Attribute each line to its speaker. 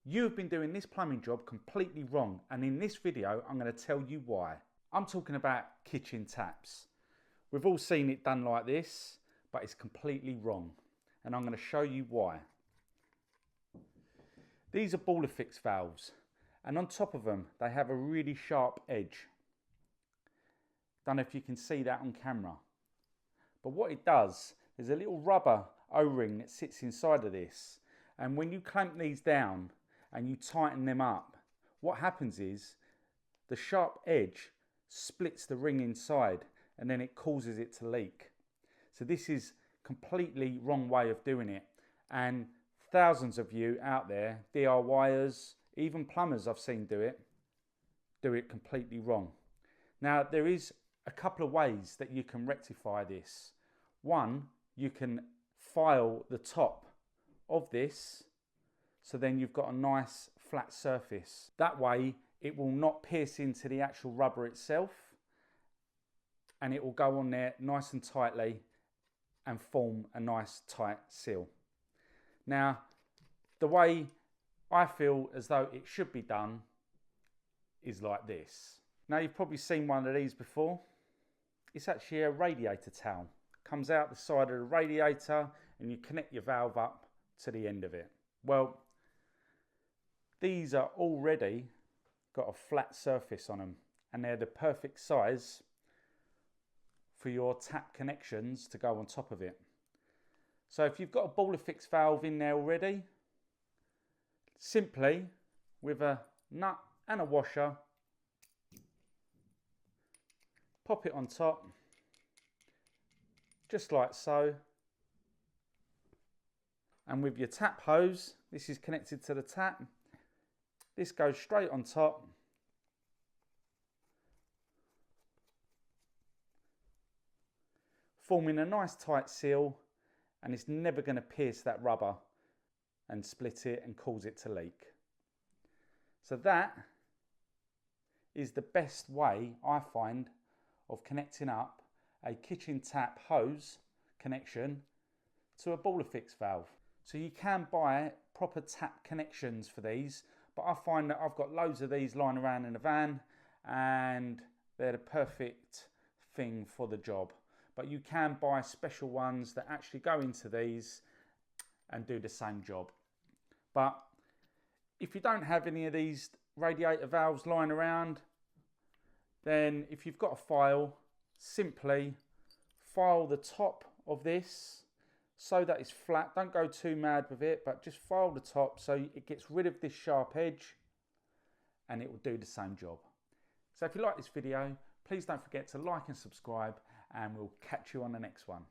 Speaker 1: You've been doing this plumbing job completely wrong, and in this video I'm going to tell you why. I'm talking about kitchen taps. We've all seen it done like this, but it's completely wrong, and I'm going to show you why. These are Ball-O-Fix valves, and on top of them they have a really sharp edge. Don't know if you can see that on camera, but what it does, there's a little rubber O-ring that sits inside of this, and when you clamp these down and you tighten them up, what happens is the sharp edge splits the ring inside and then it causes it to leak. So this is completely wrong way of doing it, and thousands of you out there, DIYers, even plumbers I've seen do it completely wrong. Now there is a couple of ways that you can rectify this. One, you can file the top of this, so then you've got a nice flat surface. That way it will not pierce into the actual rubber itself, and it will go on there nice and tightly and form a nice tight seal. Now, the way I feel as though it should be done is like this. Now, you've probably seen one of these before. It's actually a radiator towel. Comes out the side of the radiator and you connect your valve up to the end of it. Well, these are already got a flat surface on them, and they're the perfect size for your tap connections to go on top of it. So if you've got a Ball-O-Fix valve in there already, simply with a nut and a washer, pop it on top, just like so. And with your tap hose, this is connected to the tap. This goes straight on top. Forming a nice tight seal, and it's never going to pierce that rubber and split it and cause it to leak. So that is the best way I find of connecting up a kitchen tap hose connection to a Ball-O-Fix valve. So you can buy proper tap connections for these, but I find that I've got loads of these lying around in the van and they're the perfect thing for the job. But you can buy special ones that actually go into these and do the same job. But if you don't have any of these radiator valves lying around, then if you've got a file, simply file the top of this so that it's flat. Don't go too mad with it, but just file the top so it gets rid of this sharp edge and it will do the same job. So if you like this video, please don't forget to like and subscribe, and we'll catch you on the next one.